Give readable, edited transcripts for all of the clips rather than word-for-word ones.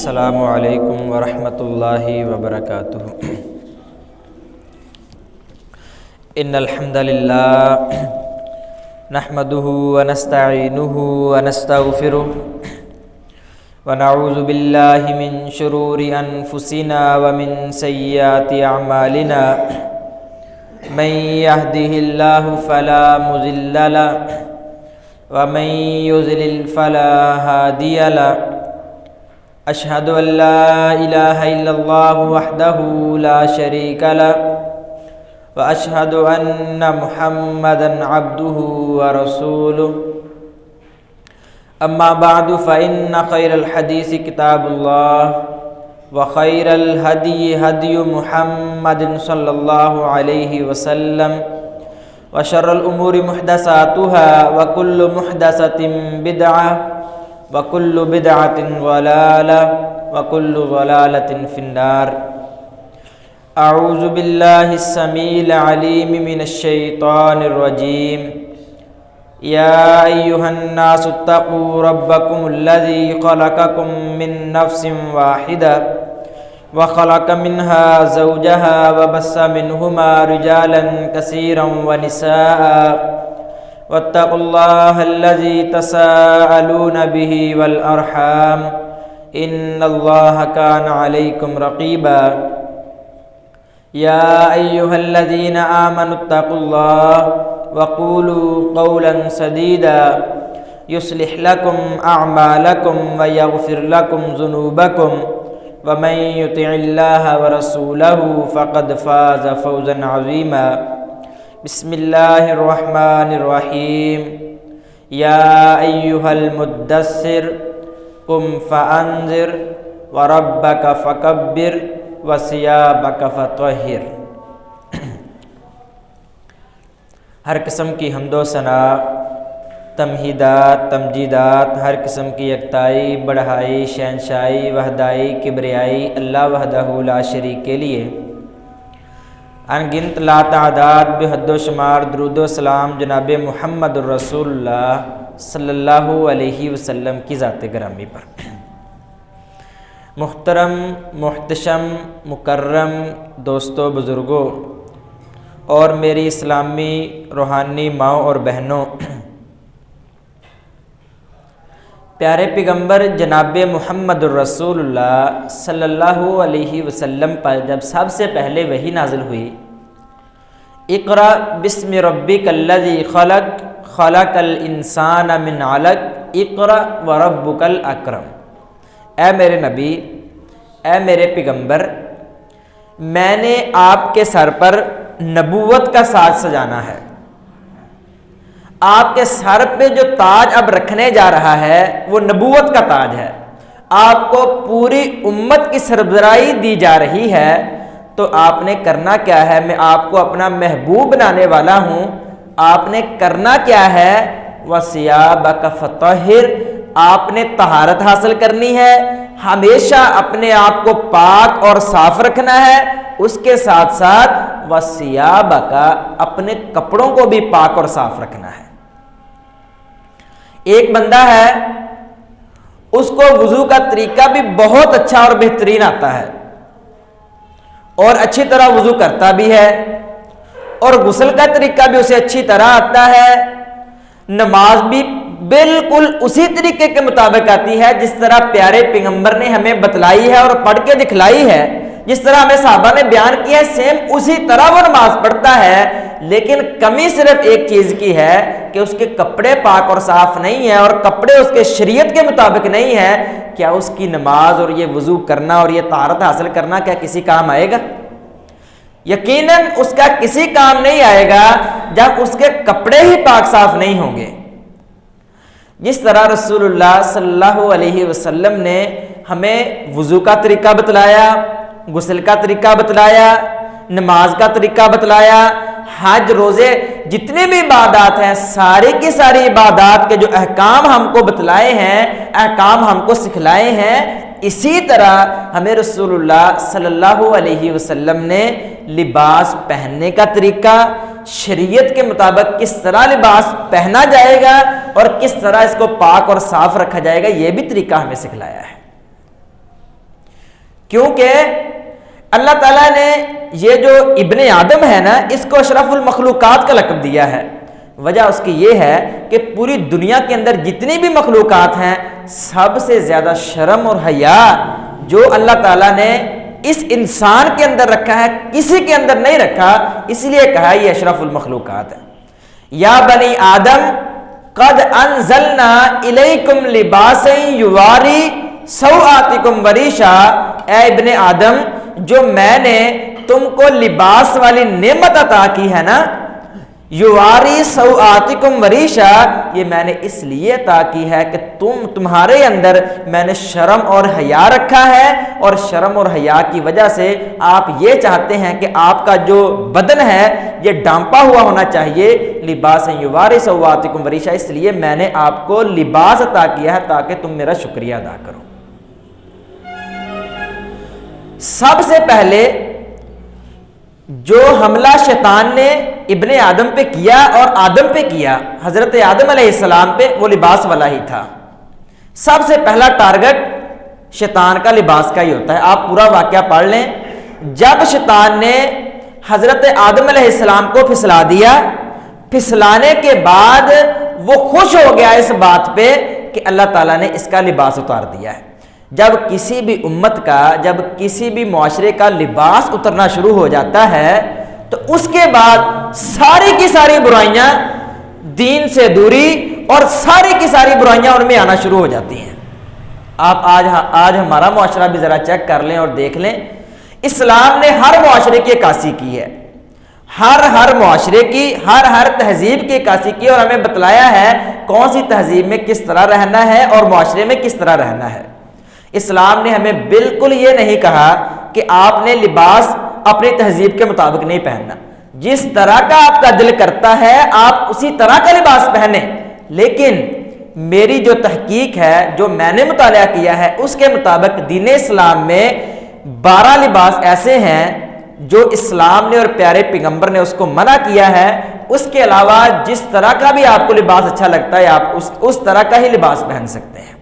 السلام علیکم ورحمۃ اللہ وبرکاتہ۔ ان الحمد للہ نحمده ونستعینه ونستغفره ونعوذ باللہ من شرور انفسنا ومن سیئات اعمالنا من يهده الله فلا مضل له ومن يضلل فلا هادي له اشهد ان لا الہ الا اللہ وحدہ لا شریک له واشهد ان محمدا عبده ورسوله اما بعد فان خیر الحدیث کتاب اللہ وخیر الہدی ہدی محمد صلی اللہ علیہ وسلم وشر الامور محدثاتها وكل محدثة بدعة وَكُلُّ بِدْعَةٍ ضَلَالَةٍ وَكُلُّ ضَلَالَةٍ فِي النَّارِ۔ اعوذ باللہ السمیع العلیم من الشیطان الرجیم۔ یا ایہا الناس اتقوا ربکم الذی خلقکم من نفس واحدہ وخلق منها زوجها وبث منهما رجالا كثيرا ونساء واتقوا الله الذي تساءلون به والأرحام إن الله كان عليكم رقيبا۔ يا أيها الذين آمنوا اتقوا الله وقولوا قولا سديدا يصلح لكم أعمالكم ويغفر لكم ذنوبكم ومن يطع الله ورسوله فقد فاز فوزا عظيما۔ بسم اللہ الرحمن الرحیم۔ یا ایہا المدثر قم فانذر وربک فکبر وثیابک فطہر۔ ہر قسم کی حمد و ثنا، تمہیدات، تمجیدات، ہر قسم کی یکتائی، بڑھائی، شہنشائی، وحدائی، کبریائی اللہ وحدہ لا شریک کے لیے۔ انگنت لا تعداد بے حد و شمار درود و سلام جناب محمد الرسول اللہ صلی اللہ علیہ وسلم کی ذات گرامی پر۔ محترم، محتشم، مکرم دوستوں، بزرگوں اور میری اسلامی روحانی ماؤں اور بہنوں، پیارے پیغمبر جناب محمد الرسول اللہ صلی اللہ علیہ وسلم پر جب سب سے پہلے وحی نازل ہوئی، اقرأ بسم ربک الذی خلق خلق الانسان من علق اقرأ وربک الاکرم۔ اے میرے نبی، اے میرے پیغمبر، میں نے آپ کے سر پر نبوت کا ساج سجانا ہے۔ آپ کے سر پہ جو تاج اب رکھنے جا رہا ہے وہ نبوت کا تاج ہے۔ آپ کو پوری امت کی سربراہی دی جا رہی ہے، تو آپ نے کرنا کیا ہے؟ میں آپ کو اپنا محبوب بنانے والا ہوں۔ آپ نے کرنا کیا ہے؟ وَثِيَابَكَ فَطَهِّرْ، آپ نے طہارت حاصل کرنی ہے، ہمیشہ اپنے آپ کو پاک اور صاف رکھنا ہے۔ اس کے ساتھ ساتھ وَثِيَابَكَ، اپنے کپڑوں کو بھی پاک اور صاف رکھنا ہے۔ ایک بندہ ہے، اس کو وضو کا طریقہ بھی بہت اچھا اور بہترین آتا ہے، اور اچھی طرح وضو کرتا بھی ہے، اور غسل کا طریقہ بھی اسے اچھی طرح آتا ہے، نماز بھی بالکل اسی طریقے کے مطابق آتی ہے جس طرح پیارے پیغمبر نے ہمیں بتلائی ہے اور پڑھ کے دکھلائی ہے، جس طرح ہمیں صحابہ نے بیان کیا ہے، سیم اسی طرح وہ نماز پڑھتا ہے۔ لیکن کمی صرف ایک چیز کی ہے کہ اس کے کپڑے پاک اور صاف نہیں ہیں، اور کپڑے اس کے شریعت کے مطابق نہیں ہیں۔ کیا اس کی نماز اور یہ وضو کرنا اور یہ طہارت حاصل کرنا کیا کسی کام آئے گا؟ یقیناً اس کا کسی کام نہیں آئے گا جب اس کے کپڑے ہی پاک صاف نہیں ہوں گے۔ جس طرح رسول اللہ صلی اللہ علیہ وسلم نے ہمیں وضو کا طریقہ بتلایا، غسل کا طریقہ بتلایا، نماز کا طریقہ بتلایا، حج، روزے، جتنے بھی عبادات ہیں، ساری کی ساری عبادات کے جو احکام ہم کو بتلائے ہیں، احکام ہم کو سکھلائے ہیں، اسی طرح ہمیں رسول اللہ صلی اللہ علیہ وسلم نے لباس پہننے کا طریقہ، شریعت کے مطابق کس طرح لباس پہنا جائے گا اور کس طرح اس کو پاک اور صاف رکھا جائے گا، یہ بھی طریقہ ہمیں سکھلایا ہے۔ کیونکہ اللہ تعالیٰ نے یہ جو ابن آدم ہے نا اس کو اشرف المخلوقات کا لقب دیا ہے. وجہ اس کی یہ ہے کہ پوری دنیا کے اندر جتنی بھی مخلوقات ہیں سب سے زیادہ شرم اور حیا جو اللہ تعالیٰ نے اس انسان کے اندر رکھا ہے کسی کے اندر نہیں رکھا، اس لیے کہا یہ اشرف المخلوقات ہے. یا بنی آدم قد انزلنا الیکم لباسا یواری سوآتکم وریشا، اے ابن آدم جو میں نے تم کو لباس والی نعمت عطا کی ہے نا، یواری سوآتکم وریشا، یہ میں نے اس لیے عطا کی ہے کہ تمہارے اندر میں نے شرم اور حیا رکھا ہے، اور شرم اور حیا کی وجہ سے آپ یہ چاہتے ہیں کہ آپ کا جو بدن ہے یہ ڈھانپا ہوا ہونا چاہیے. لباس یواری سوآتکم وریشا، اس لیے میں نے آپ کو لباس عطا کیا ہے تاکہ تم میرا شکریہ ادا کرو. سب سے پہلے جو حملہ شیطان نے ابن آدم پہ کیا اور آدم پہ کیا، حضرت آدم علیہ السلام پہ، وہ لباس والا ہی تھا. سب سے پہلا ٹارگٹ شیطان کا لباس کا ہی ہوتا ہے. آپ پورا واقعہ پڑھ لیں. جب شیطان نے حضرت آدم علیہ السلام کو پھسلا دیا، پھسلانے کے بعد وہ خوش ہو گیا اس بات پہ کہ اللہ تعالیٰ نے اس کا لباس اتار دیا ہے. جب کسی بھی امت کا، جب کسی بھی معاشرے کا لباس اترنا شروع ہو جاتا ہے تو اس کے بعد ساری کی ساری برائیاں، دین سے دوری اور ساری کی ساری برائیاں ان میں آنا شروع ہو جاتی ہیں. آپ آج ہمارا معاشرہ بھی ذرا چیک کر لیں اور دیکھ لیں. اسلام نے ہر معاشرے کی عکاسی کی ہے، ہر معاشرے کی، ہر تہذیب کی عکاسی کی، اور ہمیں بتلایا ہے کون سی تہذیب میں کس طرح رہنا ہے اور معاشرے میں کس طرح رہنا ہے. اسلام نے ہمیں بالکل یہ نہیں کہا کہ آپ نے لباس اپنی تہذیب کے مطابق نہیں پہننا. جس طرح کا آپ کا دل کرتا ہے آپ اسی طرح کا لباس پہنیں. لیکن میری جو تحقیق ہے، جو میں نے مطالعہ کیا ہے، اس کے مطابق دین اسلام میں 12 لباس ایسے ہیں جو اسلام نے اور پیارے پیغمبر نے اس کو منع کیا ہے. اس کے علاوہ جس طرح کا بھی آپ کو لباس اچھا لگتا ہے آپ اس طرح کا ہی لباس پہن سکتے ہیں.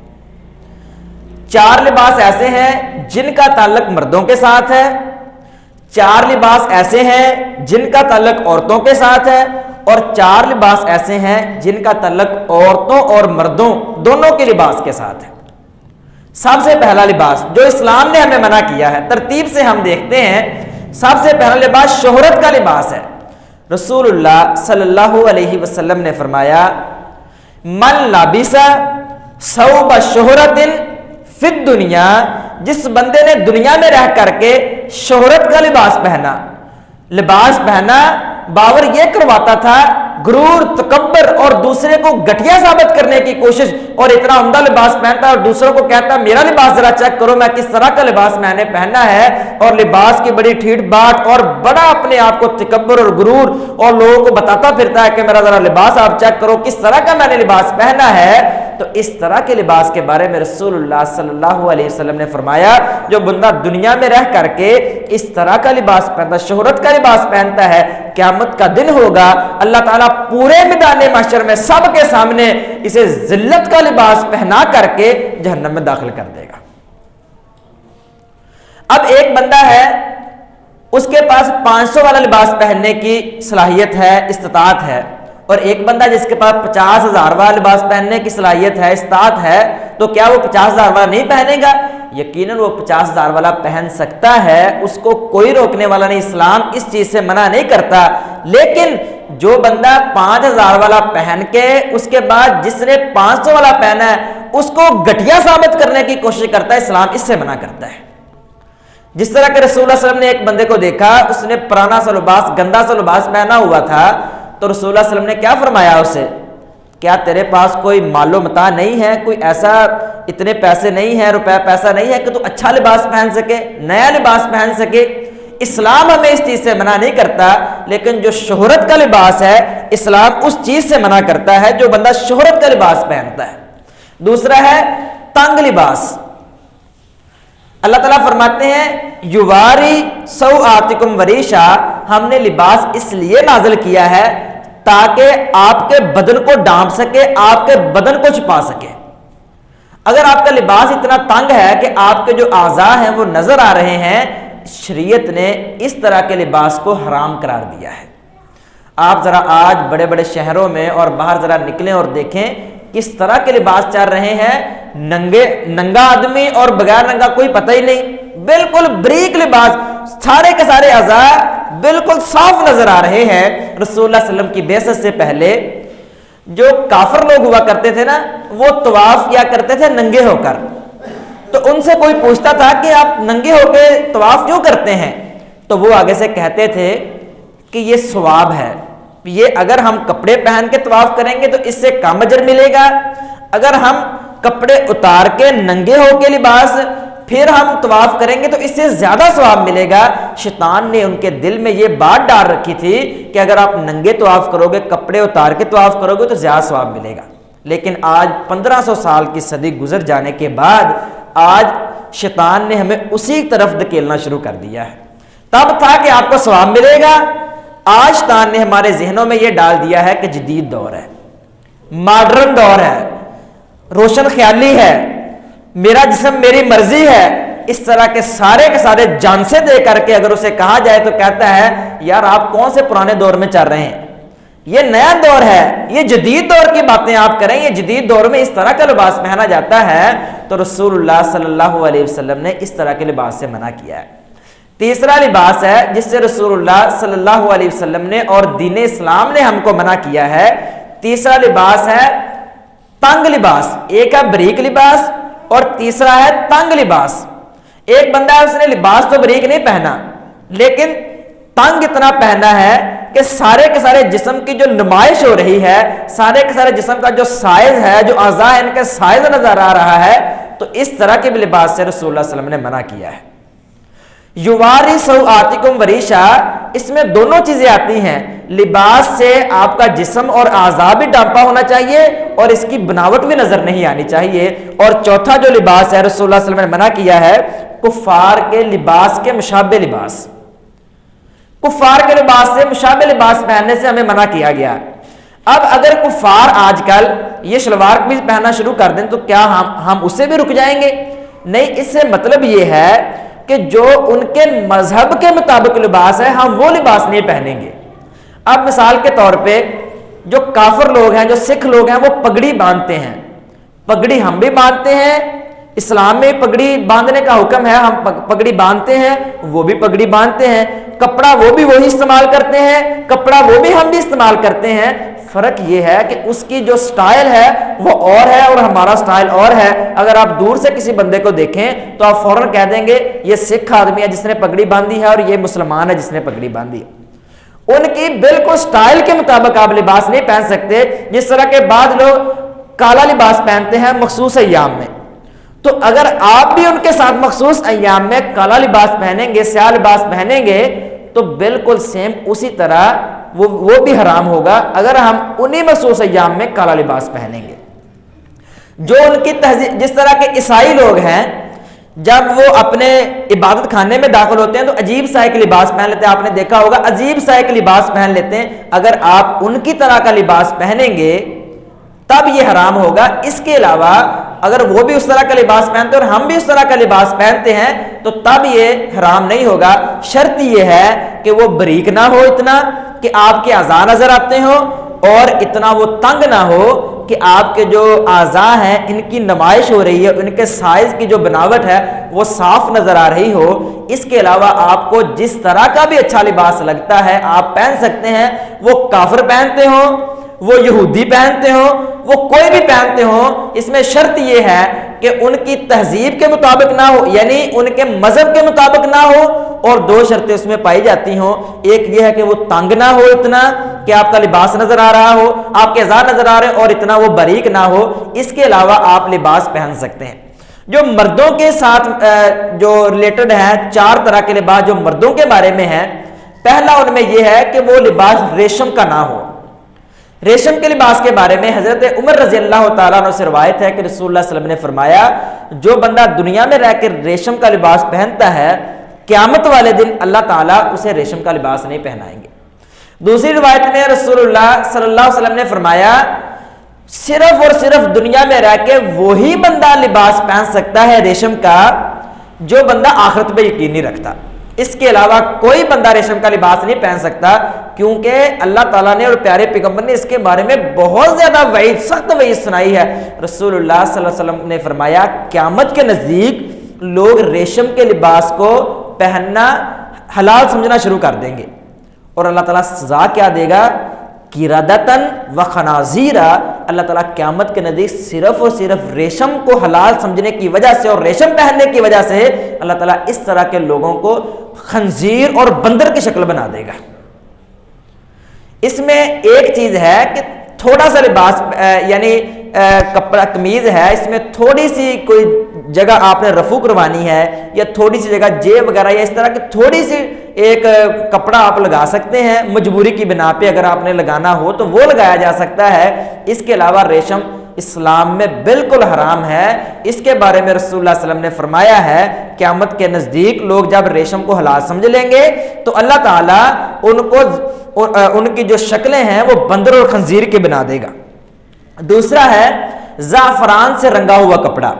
4 لباس ایسے ہیں جن کا تعلق مردوں کے ساتھ ہے، 4 لباس ایسے ہیں جن کا تعلق عورتوں کے ساتھ ہے، اور 4 لباس ایسے ہیں جن کا تعلق عورتوں اور مردوں دونوں کے لباس کے ساتھ ہے. سب سے پہلا لباس جو اسلام نے ہمیں منع کیا ہے، ترتیب سے ہم دیکھتے ہیں. سب سے پہلا لباس شہرت کا لباس ہے. رسول اللہ صلی اللہ علیہ وسلم نے فرمایا من لبس ثوب شہرت فی الدنیا، جس بندے نے دنیا میں رہ کر کے شہرت کا لباس پہنا باور یہ کرواتا تھا غرور، تکبر اور دوسرے کو گٹھیا ثابت کرنے کی کوشش، اور اتنا عمدہ لباس پہنتا اور دوسروں کو کہتا میرا لباس ذرا چیک کرو میں کس طرح کا لباس میں نے پہنا ہے، اور لباس کی بڑی ٹھیٹ بات اور بڑا اپنے آپ کو تکبر اور غرور، اور لوگوں کو بتاتا پھرتا ہے کہ میرا ذرا لباس آپ چیک کرو کس طرح کا میں نے لباس پہنا ہے. تو اس طرح کے لباس کے بارے میں رسول اللہ صلی اللہ علیہ وسلم نے فرمایا جو بندہ دنیا میں رہ کر کے اس طرح کا لباس پہنتا، شہرت کا لباس پہنتا ہے، قیامت کا دن ہوگا اللہ تعالیٰ پورے میدان محشر میں سب کے سامنے اسے ذلت کا لباس پہنا کر کے جہنم میں داخل کر دے گا. اب ایک بندہ ہے اس کے پاس 500 والا لباس پہننے کی صلاحیت ہے، استطاعت ہے، اور ایک بندہ جس کے پاس 50,000 والا لباس پہننے کی صلاحیت ہے، استطاعت ہے، تو کیا وہ 50,000 والا نہیں پہنے گا؟ یقیناً وہ 50,000 والا پہن سکتا ہے، اس کو کوئی روکنے والا نہیں، اسلام اس چیز سے منع نہیں کرتا. لیکن جو بندہ 5,000 والا پہن کے اس کے بعد جس نے 500 والا پہنا ہے اس کو گٹھیا ثابت کرنے کی کوشش کرتا ہے، اسلام اس سے منع کرتا ہے. جس طرح کہ رسول اللہ صلی اللہ علیہ وسلم نے ایک بندے کو دیکھا، اس نے پرانا سا لباس، گندا سا لباس پہنا ہوا تھا، تو رسول اللہ صلی اللہ علیہ وسلم نے کیا فرمایا اسے؟ کیا تیرے پاس کوئی مال و متاع نہیں ہے، کوئی ایسا اتنے پیسے نہیں ہیں، روپے پیسہ نہیں ہے کہ تو اچھا لباس پہن سکے، نیا لباس پہن سکے؟ اسلام ہمیں اس چیز سے منع نہیں کرتا، لیکن جو شہرت کا لباس ہے اسلام اس چیز سے منع کرتا ہے جو بندہ شہرت کا لباس پہنتا ہے. دوسرا ہے تنگ لباس. اللہ تعالیٰ فرماتے ہیں یواری سوآتکم وریشا، ہم نے لباس اس لیے نازل کیا ہے تاکہ آپ کے بدن کو ڈھانپ سکے، آپ کے بدن کو چھپا سکے. اگر آپ کا لباس اتنا تنگ ہے کہ آپ کے جو اعضاء ہیں وہ نظر آ رہے ہیں، شریعت نے اس طرح کے لباس کو حرام قرار دیا ہے۔ آپ ذرا آج بڑے بڑے شہروں میں اور باہر ذرا نکلیں اور دیکھیں کس طرح کے لباس چل رہے ہیں، ننگا آدمی اور بغیر ننگا کوئی پتہ ہی نہیں، بالکل بریک لباس، سارے کے سارے اعضاء بالکل صاف نظر آ رہے ہیں۔ رسول اللہ صلی اللہ علیہ وسلم کی بعثت سے پہلے جو کافر لوگ ہوا کرتے تھے نا، وہ طواف کیا کرتے تھے ننگے ہو کر، تو ان سے کوئی پوچھتا تھا کہ آپ ننگے ہو کے طواف کیوں کرتے ہیں، تو وہ آگے سے کہتے تھے کہ یہ ثواب ہے، یہ اگر ہم کپڑے پہن کے طواف کریں گے تو اس سے کم اجر ملے گا، اگر ہم کپڑے اتار کے ننگے ہو کے لباس پھر ہم طواف کریں گے تو اس سے زیادہ ثواب ملے گا۔ شیطان نے ان کے دل میں یہ بات ڈال رکھی تھی کہ اگر آپ ننگے طواف کرو گے، کپڑے اتار کے طواف کرو گے تو زیادہ ثواب ملے گا۔ لیکن آج 1500 سال کی صدی گزر جانے کے بعد آج شیطان نے ہمیں اسی طرف دھکیلنا شروع کر دیا ہے۔ تب تھا کہ آپ کو ثواب ملے گا، آج شیطان نے ہمارے ذہنوں میں یہ ڈال دیا ہے کہ جدید دور ہے، ماڈرن دور ہے، روشن خیالی ہے، میرا جسم میری مرضی ہے، اس طرح کے سارے جان سے دے کر کے اگر اسے کہا جائے تو کہتا ہے یار آپ کون سے پرانے دور میں چل رہے ہیں، یہ نیا دور ہے، یہ جدید دور کی باتیں آپ کریں، یہ جدید دور میں اس طرح کا لباس پہنا جاتا ہے۔ تو رسول اللہ صلی اللہ علیہ وسلم نے اس طرح کے لباس سے منع کیا ہے۔ تیسرا لباس ہے جس سے رسول اللہ صلی اللہ علیہ وسلم نے اور دین اسلام نے ہم کو منع کیا ہے، تیسرا لباس ہے تنگ لباس، ایک ہے بریک لباس اور تیسرا ہے تنگ لباس۔ ایک بندہ ہے اس نے لباس تو بریک نہیں پہنا لیکن تنگ اتنا پہنا ہے کہ سارے کے سارے جسم کی جو نمائش ہو رہی ہے، سارے کے سارے جسم کا جو سائز ہے، جو اعضاء ان کا سائز نظر آ رہا ہے، تو اس طرح کے بھی لباس سے رسول اللہ صلی اللہ علیہ وسلم نے منع کیا ہے۔ یواری سوآتکم وریشا، اس میں دونوں چیزیں آتی ہیں، لباس سے آپ کا جسم اور اعضاء بھی ڈھانپا ہونا چاہیے اور اس کی بناوٹ بھی نظر نہیں آنی چاہیے۔ اور چوتھا جو لباس ہے رسول اللہ صلی اللہ علیہ وسلم نے منع کیا ہے کفار کے لباس کے مشابہ لباس، کفار کے لباس سے مشابہ لباس پہننے سے ہمیں منع کیا گیا۔ اب اگر کفار آج کل یہ شلوار بھی پہننا شروع کر دیں تو کیا ہم اس سے بھی رک جائیں گے؟ نہیں، اس سے مطلب یہ ہے کہ جو ان کے مذہب کے مطابق لباس ہے ہم وہ لباس نہیں پہنیں گے۔ اب مثال کے طور پہ جو کافر لوگ ہیں، جو سکھ لوگ ہیں، وہ پگڑی باندھتے ہیں، پگڑی ہم بھی باندھتے ہیں، اسلام میں پگڑی باندھنے کا حکم ہے، ہم پگڑی باندھتے ہیں، وہ بھی پگڑی باندھتے ہیں، کپڑا وہ بھی وہی استعمال کرتے ہیں، کپڑا وہ بھی ہم بھی استعمال کرتے ہیں۔ فرق یہ ہے کہ اس کی جو سٹائل ہے وہ اور ہے اور ہمارا سٹائل اور ہے۔ اگر آپ دور سے کسی بندے کو دیکھیں تو آپ فوراً کہہ دیں گے یہ سکھ آدمی ہے جس نے پگڑی باندھی ہے اور یہ مسلمان ہے جس نے پگڑی باندھی ہے۔ ان کی بالکل سٹائل کے مطابق آپ لباس نہیں پہن سکتے۔ جس طرح کے بعض لوگ کالا لباس پہنتے ہیں مخصوص ایام میں، تو اگر آپ بھی ان کے ساتھ مخصوص ایام میں کالا لباس پہنیں گے، سیاہ لباس پہنیں گے تو بالکل سیم اسی طرح وہ بھی حرام ہوگا اگر ہم انہی مخصوص ایام میں کالا لباس پہنیں گے۔ جو ان کی تہذیب، جس طرح کے عیسائی لوگ ہیں جب وہ اپنے عبادت خانے میں داخل ہوتے ہیں تو عجیب سا ایک لباس پہن لیتے ہیں، آپ نے دیکھا ہوگا عجیب سا ایک لباس پہن لیتے ہیں، اگر آپ ان کی طرح کا لباس پہنیں گے تب یہ حرام ہوگا۔ اس کے علاوہ اگر وہ بھی اس طرح کا لباس پہنتے اور ہم بھی اس طرح کا لباس پہنتے ہیں تو تب یہ حرام نہیں ہوگا۔ شرط یہ ہے کہ وہ بریک نہ ہو اتنا کہ آپ کے اعضاء نظر آتے ہوں اور اتنا وہ تنگ نہ ہو کہ آپ کے جو اعضاء ہیں ان کی نمائش ہو رہی ہے، ان کے سائز کی جو بناوٹ ہے وہ صاف نظر آ رہی ہو۔ اس کے علاوہ آپ کو جس طرح کا بھی اچھا لباس لگتا ہے آپ پہن سکتے ہیں، وہ کافر پہنتے ہوں، وہ یہودی پہنتے ہوں، وہ کوئی بھی پہنتے ہوں۔ اس میں شرط یہ ہے کہ ان کی تہذیب کے مطابق نہ ہو، یعنی ان کے مذہب کے مطابق نہ ہو، اور دو شرطیں اس میں پائی جاتی ہوں۔ ایک یہ ہے کہ وہ تنگ نہ ہو اتنا کہ آپ کا لباس نظر آ رہا ہو، آپ کے اعضاء نظر آ رہے ہیں، اور اتنا وہ باریک نہ ہو۔ اس کے علاوہ آپ لباس پہن سکتے ہیں۔ جو مردوں کے ساتھ جو ریلیٹڈ ہیں، 4 طرح کے لباس جو مردوں کے بارے میں ہیں، پہلا ان میں یہ ہے کہ وہ لباس ریشم کا نہ ہو۔ ریشم کے لباس کے بارے میں حضرت عمر رضی اللہ تعالیٰ عنہ سے روایت ہے کہ رسول اللہ صلی اللہ علیہ وسلم نے فرمایا جو بندہ دنیا میں رہ کر ریشم کا لباس پہنتا ہے قیامت والے دن اللہ تعالیٰ اسے ریشم کا لباس نہیں پہنائیں گے۔ دوسری روایت میں رسول اللہ صلی اللہ علیہ وسلم نے فرمایا صرف اور صرف دنیا میں رہ کے وہی بندہ لباس پہن سکتا ہے ریشم کا جو بندہ آخرت پہ یقین نہیں رکھتا. اس کے علاوہ کوئی بندہ ریشم کا لباس نہیں پہن سکتا، کیونکہ اللہ تعالیٰ نے اور پیارے پیغمبر نے اس کے بارے میں بہت زیادہ وعید، سخت وعید سنائی ہے. رسول اللہ صلی اللہ علیہ وسلم نے فرمایا قیامت کے نزدیک لوگ ریشم کے لباس کو پہننا حلال سمجھنا شروع کر دیں گے، اور اللہ تعالیٰ سزا کیا دے گا؟ قردۃً وخنازیرا. اللہ تعالیٰ قیامت کے نزدیک صرف اور صرف ریشم کو حلال سمجھنے کی وجہ سے اور ریشم پہننے کی وجہ سے اللہ تعالیٰ اس طرح کے لوگوں کو خنزیر اور بندر کی شکل بنا دے گا. اس میں ایک چیز ہے کہ تھوڑا سا لباس یعنی کپڑا قمیض ہے، اس میں تھوڑی سی کوئی جگہ آپ نے رفو کروانی ہے یا تھوڑی سی جگہ جیب وغیرہ یا اس طرح کی تھوڑی سی ایک کپڑا آپ لگا سکتے ہیں مجبوری کی بنا پہ، اگر آپ نے لگانا ہو تو وہ لگایا جا سکتا ہے. اس کے علاوہ ریشم اسلام میں بالکل حرام ہے. اس کے بارے میں رسول اللہ صلی اللہ علیہ وسلم نے فرمایا ہے قیامت کے نزدیک لوگ جب ریشم کو حلال سمجھ لیں گے تو اللہ تعالیٰ ان کو ان کی جو شکلیں ہیں وہ بندر اور خنزیر کے بنا دے گا. دوسرا ہے زعفران سے رنگا ہوا کپڑا،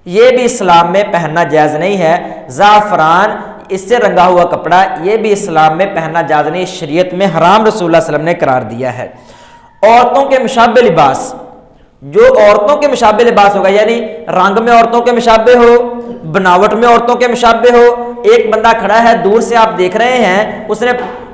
یہ بھی اسلام میں پہننا جائز نہیں ہے. زعفران اس سے رنگا ہوا کپڑا یہ بھی اسلام میں پہننا جائز نہیں، شریعت میں حرام رسول اللہ صلی اللہ علیہ وسلم نے قرار دیا ہے. عورتوں کے مشابہ لباس، جو عورتوں کے مشابہ لباس ہوگا یعنی رنگ میں عورتوں کے مشابہ ہو، بناوٹ میں عورتوں کے مشابہ ہو. ایک بندہ کھڑا ہے دور سے آپ دیکھ رہے ہیں، اس نے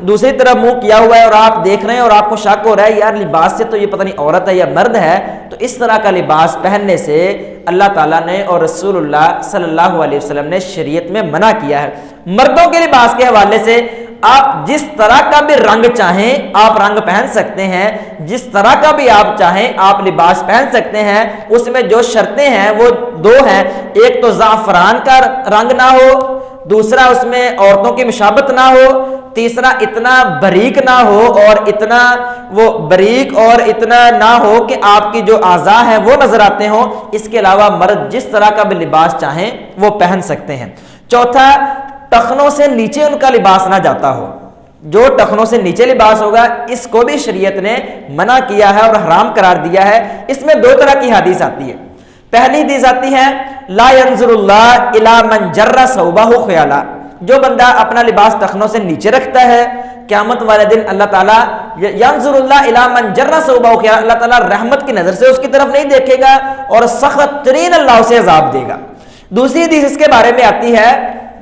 دوسری طرف منہ کیا ہوا ہے اور آپ دیکھ رہے ہیں اور آپ کو شک ہو رہا ہے یار لباس سے تو یہ پتہ نہیں عورت ہے یا مرد ہے، تو اس طرح کا لباس پہننے سے اللہ تعالیٰ نے اور رسول اللہ صلی اللہ علیہ وسلم نے شریعت میں منع کیا ہے. مردوں کے لباس کے حوالے سے آپ جس طرح کا بھی رنگ چاہیں آپ رنگ پہن سکتے ہیں، جس طرح کا بھی آپ چاہیں آپ لباس پہن سکتے ہیں. اس میں جو شرطیں ہیں وہ دو ہیں، ایک تو زعفران کا رنگ نہ ہو، دوسرا اس میں عورتوں کی مشابت نہ ہو، تیسرا اتنا باریک نہ ہو اور اتنا وہ باریک اور اتنا نہ ہو کہ آپ کی جو اعضاء ہیں وہ نظر آتے ہوں. اس کے علاوہ مرد جس طرح کا بھی لباس چاہیں وہ پہن سکتے ہیں. چوتھا ٹخنوں سے نیچے ان کا لباس نہ جاتا ہو، جو ٹخنوں سے نیچے لباس ہوگا اس کو بھی شریعت نے منع کیا ہے اور حرام قرار دیا ہے. اس میں دو طرح کی حدیث آتی ہے. پہلی حدیث آتی ہے لا ينظر اللہ الی من جر ثوبہ خیالا، جو بندہ اپنا لباس ٹخنوں سے نیچے رکھتا ہے قیامت والے دن اللہ تعالیٰ ینظر اللہ الی من جر ثوبہ خیالا، اللہ تعالیٰ رحمت کی نظر سے اس کی طرف نہیں دیکھے گا اور سخت ترین اللہ اسے عذاب دے گا. دوسری حدیث اس کے بارے میں آتی ہے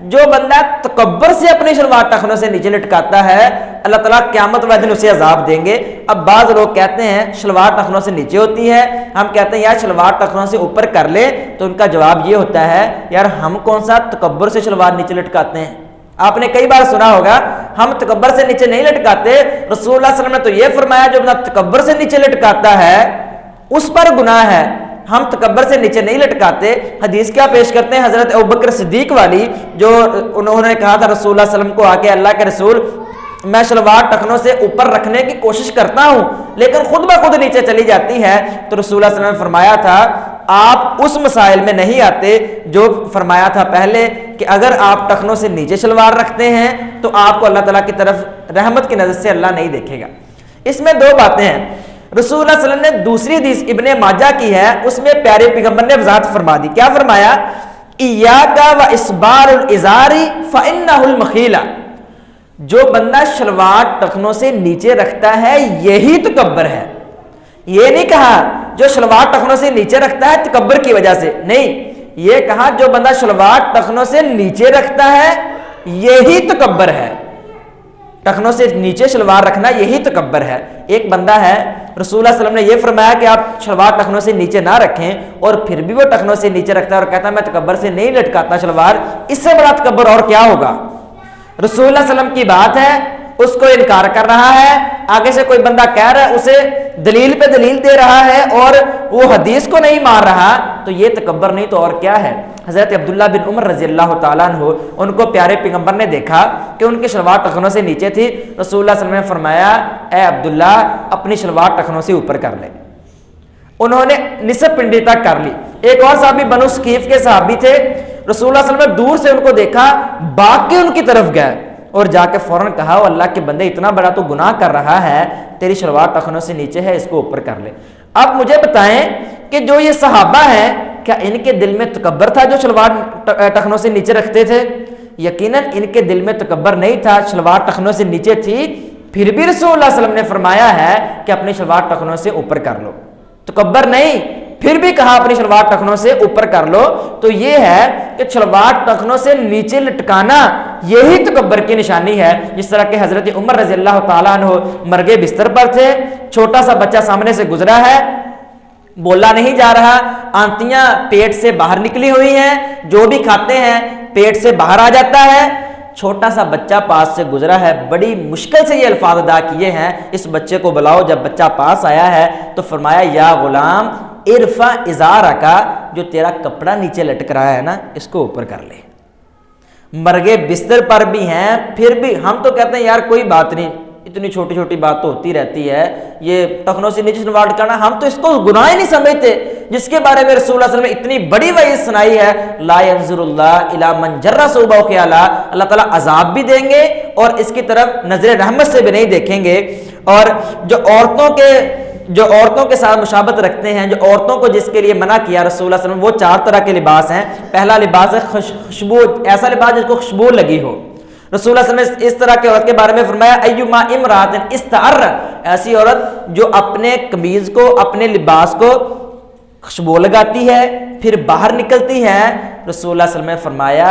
جو بندہ تکبر سے اپنی شلوار ٹخنوں سے نیچے لٹکاتا ہے اللہ تعالیٰ قیامت والے دن اسے عذاب دیں گے. اب بعض لوگ کہتے ہیں شلوار ٹخنوں سے نیچے ہوتی ہے، ہم کہتے ہیں یار شلوار ٹخنوں سے اوپر کر لے، تو ان کا جواب یہ ہوتا ہے یار ہم کون سا تکبر سے شلوار نیچے لٹکاتے ہیں. آپ نے کئی بار سنا ہوگا ہم تکبر سے نیچے نہیں لٹکاتے، رسول اللہ صلی اللہ علیہ وسلم نے تو یہ فرمایا جو بندہ تکبر سے نیچے لٹکاتا ہے اس پر گناہ ہے، ہم تکبر سے نیچے نہیں لٹکاتے. حدیث کیا پیش کرتے ہیں حضرت ابوبکر صدیق والی، جو انہوں نے کہا تھا رسول اللہ صلی اللہ علیہ وسلم کو آ کے اللہ کے رسول میں شلوار ٹخنوں سے اوپر رکھنے کی کوشش کرتا ہوں لیکن خود بخود نیچے چلی جاتی ہے، تو رسول اللہ صلی اللہ علیہ وسلم نے فرمایا تھا آپ اس مسائل میں نہیں آتے جو فرمایا تھا پہلے کہ اگر آپ ٹخنوں سے نیچے شلوار رکھتے ہیں تو آپ کو اللہ تعالیٰ کی طرف رحمت کی نظر سے اللہ نہیں دیکھے گا. اس میں دو باتیں ہیں. رسول اللہ صلی اللہ علیہ وسلم نے دوسری حدیث ابن ماجہ کی ہے، اس میں پیارے پیغمبر نے وضاحت فرما دی. کیا فرمایا؟ ایاک و اسبال الازار فانہ المخیلہ، جو بندہ شلوار ٹخنوں سے نیچے رکھتا ہے یہی تکبر ہے. یہ نہیں کہا جو شلوار ٹخنوں سے نیچے رکھتا ہے تکبر کی وجہ سے، نہیں، یہ کہا جو بندہ شلوار ٹخنوں سے نیچے رکھتا ہے یہی تکبر ہے. ٹخنوں سے نیچے شلوار رکھنا یہی تکبر ہے. ایک بندہ ہے رسول اللہ صلی اللہ علیہ وسلم نے یہ فرمایا کہ آپ شلوار ٹخنوں سے نیچے نہ رکھیں اور پھر بھی وہ ٹخنوں سے نیچے رکھتا ہے اور کہتا ہے میں تکبر سے نہیں لٹکاتا شلوار، اس سے بڑا تکبر اور کیا ہوگا؟ رسول اللہ صلی اللہ علیہ وسلم کی بات ہے، اس کو انکار کر رہا ہے، آگے سے کوئی بندہ کہہ رہا ہے اسے دلیل پہ دلیل دے رہا ہے اور وہ حدیث کو نہیں مان رہا، تو یہ تکبر نہیں تو اور کیا ہے؟ حضرت عبداللہ بن عمر رضی اللہ تعالیٰ عنہ، ان کو پیارے پیغمبر نے دیکھا کہ ان کی شلوار ٹخنوں سے نیچے تھی. رسول اللہ صلی اللہ علیہ وسلم نے فرمایا اے عبداللہ اپنی شلوار ٹخنوں سے اوپر کر لے. انہوں نے نصف پنڈی تک کر لی. ایک اور صحابی بنو ثقیف کے صحابی تھے، رسول اللہ صلی اللہ علیہ وسلم نے دور سے ان کو دیکھا، بھاگ کے ان کی طرف گئے اور جا کے فوراً کہا او اللہ کے بندے اتنا بڑا تو گناہ کر رہا ہے، تیری شلوار ٹخنوں سے نیچے ہے، اس کو اوپر کر لے. آپ مجھے بتائیں کہ جو یہ صحابہ ہیں کیا ان کے دل میں تکبر تھا جو شلوار ٹخنوں سے نیچے رکھتے تھے؟ یقیناً ان کے دل میں تکبر نہیں تھا، شلوار ٹخنوں سے نیچے تھی، پھر بھی رسول اللہ صلی اللہ علیہ وسلم نے فرمایا ہے کہ اپنی شلوار ٹخنوں سے اوپر کر لو۔ تکبر نہیں، پھر بھی کہا اپنی شلوار ٹخنوں سے اوپر کر لو۔ تو یہ ہے کہ شلوار ٹخنوں سے نیچے لٹکانا یہی تکبر کی نشانی ہے۔ جس طرح کہ حضرت عمر رضی اللہ تعالیٰ عنہ مرگے بستر پر تھے، چھوٹا سا بچہ سامنے سے گزرا ہے، بولا نہیں جا رہا، آنتیاں پیٹ سے باہر نکلی ہوئی ہیں، جو بھی کھاتے ہیں پیٹ سے باہر آ جاتا ہے، چھوٹا سا بچہ پاس سے گزرا ہے، بڑی مشکل سے یہ الفاظ ادا کیے ہیں، اس بچے کو بلاؤ۔ جب بچہ پاس آیا ہے تو فرمایا یا غلام ارفع ازارکا، جو تیرا کپڑا نیچے لٹک رہا ہے نا اس کو اوپر کر لے۔ مرگے بستر پر بھی ہیں، پھر بھی ہم تو کہتے ہیں یار کوئی بات نہیں، اتنی چھوٹی چھوٹی بات تو ہوتی رہتی ہے، یہ ٹخنوں سے نیچے شلوار کرنا ہم تو اس کو گناہ ہی نہیں سمجھتے، جس کے بارے میں رسول اللہ صلی اللہ علیہ وسلم نے اتنی بڑی وعید سنائی ہے، لا ينظر اللہ الی من جر ثوبہ خیالا، اللہ تعالیٰ عذاب بھی دیں گے اور اس کی طرف نظر رحمت سے بھی نہیں دیکھیں گے۔ اور جو عورتوں کے ساتھ مشابہت رکھتے ہیں، جو عورتوں کو جس کے لیے منع کیا رسول اللہ صلی اللہ علیہ وسلم، وہ 4 طرح کے لباس ہیں۔ پہلا لباس ہے خوشبو، ایسا لباس جس کو خوشبو لگی ہو۔ رسول اللہ صلی اللہ علیہ وسلم نے اس طرح کی عورت کے بارے میں فرمایا ایما امرات استعرت، ایسی عورت جو اپنے قمیض کو اپنے لباس کو خوشبو لگاتی ہے پھر باہر نکلتی ہے، رسول اللہ صلی اللہ علیہ وسلم نے فرمایا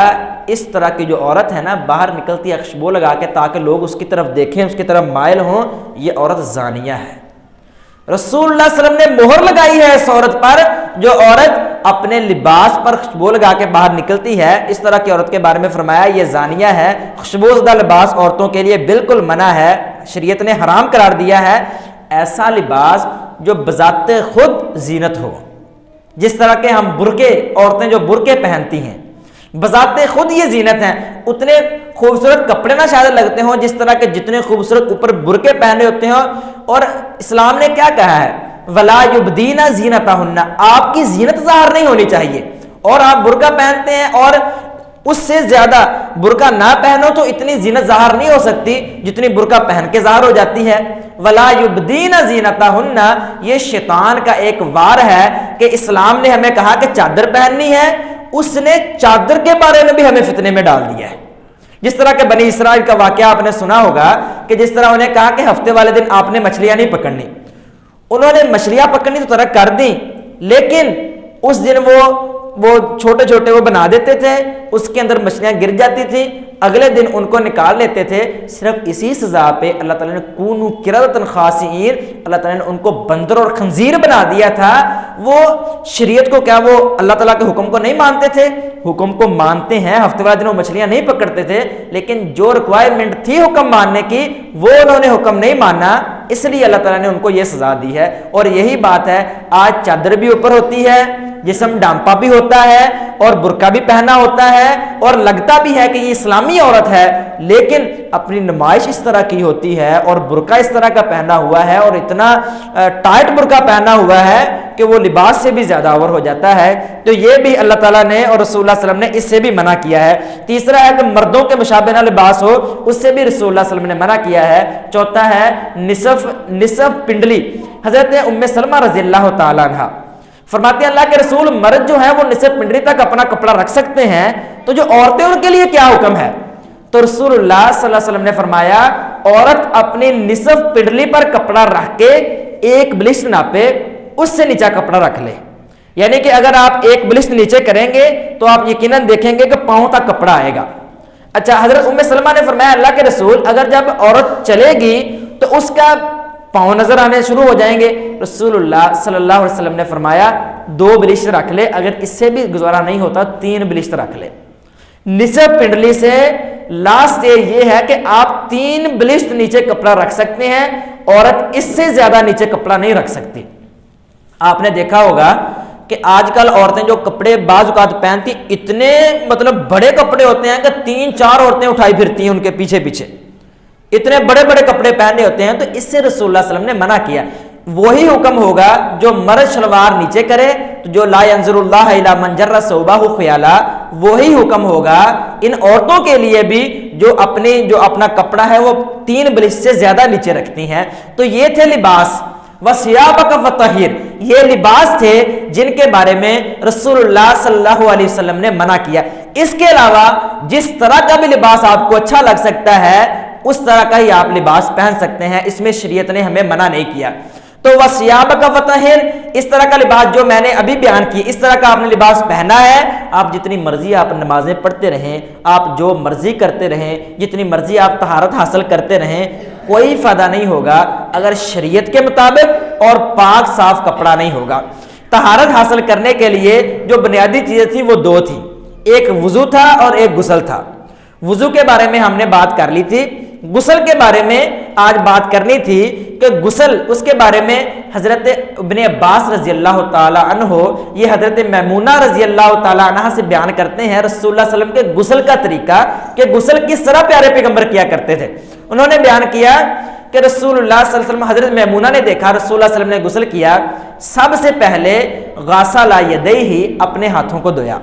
اس طرح کی جو عورت ہے نا باہر نکلتی ہے خوشبو لگا کے تاکہ لوگ اس کی طرف دیکھیں، اس کی طرف مائل ہوں، یہ عورت زانیہ ہے۔ رسول اللہ صلی اللہ علیہ وسلم نے مہر لگائی ہے اس عورت پر جو عورت اپنے لباس پر خوشبو لگا کے باہر نکلتی ہے، اس طرح کی عورت کے بارے میں فرمایا یہ زانیہ ہے۔ خوشبوزدہ لباس عورتوں کے لیے بالکل منع ہے، شریعت نے حرام قرار دیا ہے۔ ایسا لباس جو بذات خود زینت ہو، جس طرح کے ہم برقعے، عورتیں جو برقعے پہنتی ہیں بذات خود یہ زینت ہیں، اتنے خوبصورت کپڑے نہ شاید لگتے ہوں جس طرح کے جتنے خوبصورت اوپر برقعے پہنے ہوتے ہیں۔ اور اسلام نے کیا کہا ہے وَلَا يُبْدِينَ زِينَتَهُنَّ، آپ کی زینت ظاہر نہیں ہونی چاہیے، اور آپ برقع پہنتے ہیں اور اس سے زیادہ برقع نہ پہنو تو اتنی زینت ظاہر نہیں ہو سکتی جتنی برقع پہن کے ظاہر ہو جاتی ہے۔ وَلَا يُبْدِينَ زِينَتَهُنَّ، یہ شیطان کا ایک وار ہے کہ اسلام نے ہمیں کہا کہ چادر پہننی ہے، اس نے چادر کے بارے میں بھی ہمیں فتنے میں ڈال دیا ہے۔ جس طرح کہ بنی اسرائیل کا واقعہ آپ نے سنا ہوگا کہ جس طرح انہیں کہا کہ ہفتے والے دن آپ نے مچھلیاں نہیں پکڑنی، انہوں نے مچھلیاں پکڑنی تو ترک کر دی، لیکن اس دن وہ چھوٹے چھوٹے وہ بنا دیتے تھے، اس کے اندر مچھلیاں گر جاتی تھیں، اگلے دن ان کو نکال لیتے تھے۔ صرف اسی سزا پہ اللہ تعالیٰ نے کونوا قردۃ خاسئین، اللہ تعالیٰ نے ان کو بندر اور خنزیر بنا دیا تھا۔ وہ شریعت کو کیا وہ اللہ تعالیٰ کے حکم کو نہیں مانتے تھے؟ حکم کو مانتے ہیں، ہفتے والے دن وہ مچھلیاں نہیں پکڑتے تھے، لیکن جو ریکوائرمنٹ تھی حکم ماننے کی وہ انہوں نے حکم نہیں مانا، اس لیے اللہ تعالیٰ نے ان کو یہ سزا دی ہے۔ اور یہی بات ہے، آج چادر بھی اوپر ہوتی ہے، جسم ڈانپا بھی ہوتا ہے اور برقع بھی پہنا ہوتا ہے اور لگتا بھی ہے کہ یہ اسلامی عورت ہے، لیکن اپنی نمائش اس طرح کی ہوتی ہے اور برقع اس طرح کا پہنا ہوا ہے اور اتنا ٹائٹ برقع پہنا ہوا ہے کہ وہ لباس سے بھی زیادہ اوور ہو جاتا ہے۔ تو یہ بھی اللہ تعالیٰ نے اور رسول اللہ صلی اللہ علیہ وسلم نے اس سے بھی منع کیا ہے۔ تیسرا ہے کہ مردوں کے مشابہ نہ لباس ہو، اس سے بھی رسول اللہ صلی اللہ علیہ وسلم نے منع کیا ہے۔ چوتھا ہے نصف پنڈلی، حضرت ام سلمہ رضی اللہ تعالیٰ عنہ فرماتے ہیں اللہ کے رسول مرد جو ہیں وہ نصف پنڈلی تک اپنا کپڑا رکھ سکتے ہیں، تو جو عورتیں ان کے لیے کیا حکم ہے؟ تو رسول اللہ صلی اللہ علیہ وسلم نے فرمایا عورت اپنی نصف پنڈلی پر کپڑا رکھ کے ایک بلشت ناپے، اس سے نیچا کپڑا رکھ لے، یعنی کہ اگر آپ ایک بلشت نیچے کریں گے تو آپ یقیناً دیکھیں گے کہ پاؤں تک کپڑا آئے گا۔ اچھا، حضرت ام سلمہ نے فرمایا اللہ کے رسول اگر جب عورت چلے گی تو اس کا پاؤں نظر آنے شروع ہو جائیں گے۔ رسول اللہ صلی اللہ علیہ وسلم نے فرمایا 2 بلشت رکھ لے، اگر اس سے بھی گزارا نہیں ہوتا 3 بلشت رکھ لے۔ نصف پنڈلی سے لاسٹ یہ ہے کہ آپ 3 بلشت نیچے کپڑا رکھ سکتے ہیں، عورت اس سے زیادہ نیچے کپڑا نہیں رکھ سکتی۔ آپ نے دیکھا ہوگا کہ آج کل عورتیں جو کپڑے بعض اوقات پہنتی اتنے بڑے کپڑے ہوتے ہیں کہ 3-4 عورتیں اٹھائی پھرتی ہیں ان کے پیچھے پیچھے، اتنے بڑے بڑے کپڑے پہنے ہوتے ہیں۔ تو اس سے رسول اللہ صلی اللہ علیہ وسلم نے منع کیا۔ وہی حکم ہوگا جو مرد شلوار نیچے کرے، تو جو لا ينظر اللہ الی من جر ثوبہ خیالا، وہی حکم ہوگا ان عورتوں کے لیے بھی جو اپنا کپڑا ہے وہ 3 بلشت سے زیادہ نیچے رکھتی ہیں۔ تو یہ تھے لباس۔ وثیابک فطہر، یہ لباس تھے جن کے بارے میں رسول اللہ صلی اللہ علیہ وسلم نے منع کیا۔ اس کے علاوہ جس طرح کا بھی لباس آپ کو اچھا لگ سکتا ہے اس طرح کا ہی آپ لباس پہن سکتے ہیں، اس میں شریعت نے ہمیں منع نہیں کیا۔ تو وَثِيَابَكَ فَطَهِّرْ، اس طرح کا لباس جو میں نے ابھی بیان کی، اس طرح کا آپ نے لباس پہنا ہے، آپ جتنی مرضی آپ نمازیں پڑھتے رہیں، آپ جو مرضی کرتے رہیں، جتنی مرضی آپ طہارت حاصل کرتے رہیں، کوئی فائدہ نہیں ہوگا اگر شریعت کے مطابق اور پاک صاف کپڑا نہیں ہوگا۔ طہارت حاصل کرنے کے لیے جو بنیادی چیزیں تھیں وہ دو تھیں، ایک وضو تھا اور ایک غسل تھا۔ وضو کے بارے میں ہم نے بات کر لی تھی، غسل کے بارے میں آج بات کرنی تھی کہ غسل، اس کے بارے میں حضرت ابن عباس رضی اللہ تعالی عنہ، یہ حضرت میمونہ رضی اللہ تعالی عنہ سے بیان کرتے ہیں رسول اللہ صلی اللہ علیہ وسلم کے غسل کا طریقہ کہ غسل کس طرح پیارے پیغمبر کیا کرتے تھے۔ انہوں نے بیان کیا کہ رسول اللہ صلی اللہ علیہ وسلم، حضرت میمونہ نے دیکھا رسول اللہ صلی اللہ علیہ وسلم نے غسل کیا، سب سے پہلے غسل یدیہ، اپنے ہاتھوں کو دھویا۔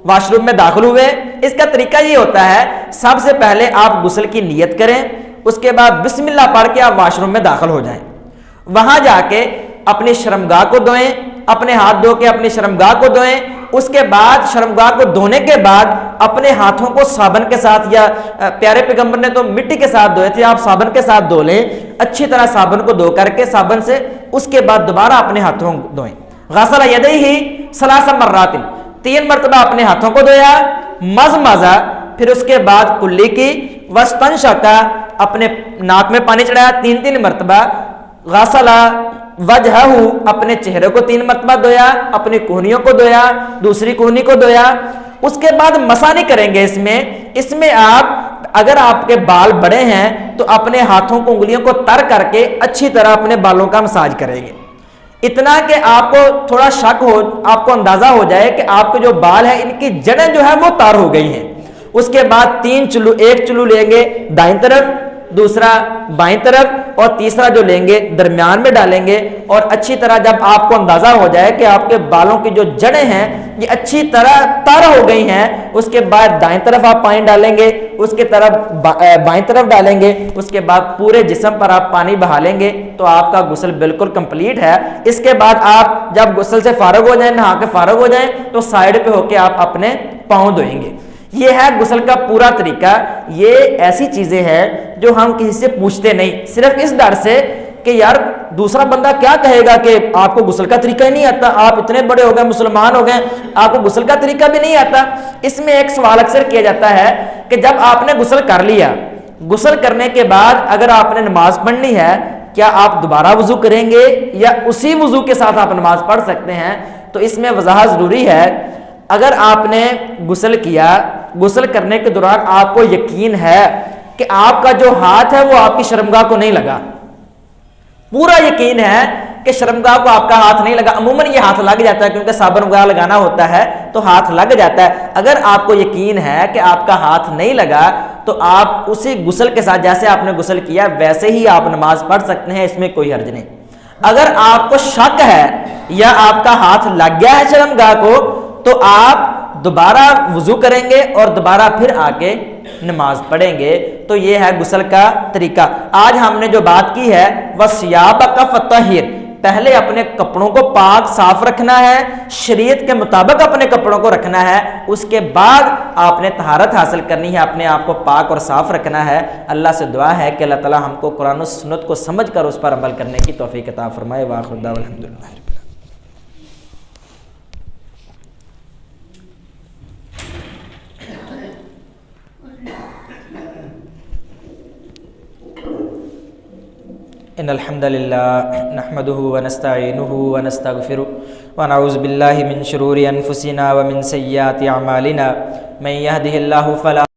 واش روم میں داخل ہوئے، اس کا طریقہ یہ ہوتا ہے سب سے پہلے آپ غسل کی نیت کریں، اس کے بعد بسم اللہ پڑھ کے آپ واش روم میں داخل ہو جائیں، وہاں جا کے اپنی شرمگاہ کو دھوئیں، اپنے ہاتھ دھو کے اپنی شرمگاہ کو دھوئیں، اس کے بعد شرمگاہ کو دھونے کے بعد اپنے ہاتھوں کو صابن کے ساتھ، یا پیارے پیغمبر نے تو مٹی کے ساتھ دھوئے تھے، آپ صابن کے ساتھ دھو لیں، اچھی طرح صابن کو دھو کر کے صابن سے، اس کے بعد دوبارہ اپنے ہاتھوں دھوئیں۔ غسل یدیہ ثلاث مرات، 3 مرتبہ اپنے ہاتھوں کو دھویا، مضمضہ، پھر اس کے بعد کلی کی، واستنشقا، اپنے ناک میں پانی چڑھایا 3 مرتبہ، غسل وجہہ، اپنے چہرے کو 3 مرتبہ دھویا، اپنی کوہنیوں کو دھویا، دوسری کوہنی کو دھویا۔ اس کے بعد مسح نہیں کریں گے اس میں آپ، اگر آپ کے بال بڑے ہیں تو اپنے ہاتھوں کو، انگلیوں کو تر کر کے اچھی طرح اپنے بالوں کا مساج کریں گے، اتنا کہ آپ کو تھوڑا شک ہو، آپ کو اندازہ ہو جائے کہ آپ کے جو بال ہیں ان کی جڑیں جو ہے وہ تار ہو گئی ہیں۔ اس کے بعد 3 چلو، ایک چلو لیں گے دائیں طرف، دوسرا بائیں طرف، اور تیسرا جو لیں گے درمیان میں ڈالیں گے، اور اچھی طرح جب آپ کو اندازہ ہو جائے کہ آپ کے بالوں کی جو جڑیں ہیں یہ اچھی طرح تر ہو گئی ہیں، اس کے بعد دائیں طرف آپ پانی ڈالیں گے، اس کے طرف بائیں طرف ڈالیں گے، اس کے بعد پورے جسم پر آپ پانی بہا لیں گے تو آپ کا غسل بالکل کمپلیٹ ہے۔ اس کے بعد آپ جب غسل سے فارغ ہو جائیں، نہا کے فارغ ہو جائیں، تو سائیڈ پہ ہو کے آپ اپنے پاؤں دھوئیں گے۔ یہ ہے غسل کا پورا طریقہ۔ یہ ایسی چیزیں ہیں جو ہم کسی سے پوچھتے نہیں، صرف اس ڈر سے کہ یار دوسرا بندہ کیا کہے گا کہ آپ کو غسل کا طریقہ ہی نہیں آتا، آپ اتنے بڑے ہو گئے، مسلمان ہو گئے، آپ کو غسل کا طریقہ بھی نہیں آتا۔ اس میں ایک سوال اکثر کیا جاتا ہے کہ جب آپ نے غسل کر لیا، غسل کرنے کے بعد اگر آپ نے نماز پڑھنی ہے، کیا آپ دوبارہ وضو کریں گے یا اسی وضو کے ساتھ آپ نماز پڑھ سکتے ہیں؟ تو اس میں وضاحت ضروری ہے۔ اگر آپ نے غسل کیا، غسل کرنے کے دوران آپ کو یقین ہے کہ آپ کا جو ہاتھ ہے وہ آپ کی شرمگاہ کو نہیں لگا، پورا یقین ہے کہ شرمگاہ کو آپ کا ہاتھ نہیں لگا، عموماً یہ ہاتھ لگ جاتا ہے کیونکہ صابن وغیرہ لگانا ہوتا ہے تو ہاتھ لگ جاتا ہے۔ اگر آپ کو یقین ہے کہ آپ کا ہاتھ نہیں لگا تو آپ اسی غسل کے ساتھ، جیسے آپ نے غسل کیا ویسے ہی آپ نماز پڑھ سکتے ہیں، اس میں کوئی حرج نہیں۔ اگر آپ کو شک ہے یا آپ کا ہاتھ لگ گیا ہے شرمگاہ کو تو آپ دوبارہ وضو کریں گے اور دوبارہ پھر آ کے نماز پڑھیں گے۔ تو یہ ہے غسل کا طریقہ۔ آج ہم نے جو بات کی ہے وَثِيَابَكَ فَطَهِّرْ، پہلے اپنے کپڑوں کو پاک صاف رکھنا ہے، شریعت کے مطابق اپنے کپڑوں کو رکھنا ہے، اس کے بعد آپ نے طہارت حاصل کرنی ہے، اپنے آپ کو پاک اور صاف رکھنا ہے۔ اللہ سے دعا ہے کہ اللہ تعالی ہم کو قرآن و سنت کو سمجھ کر اس پر عمل کرنے کی توفیق عطا فرمائے۔ وآخر دعوانا الحمدللہ۔ ان الحمد لله نحمده ونستعينه ونستغفره ونعوذ بالله من شرور انفسنا ومن سيئات اعمالنا من يهده الله فلا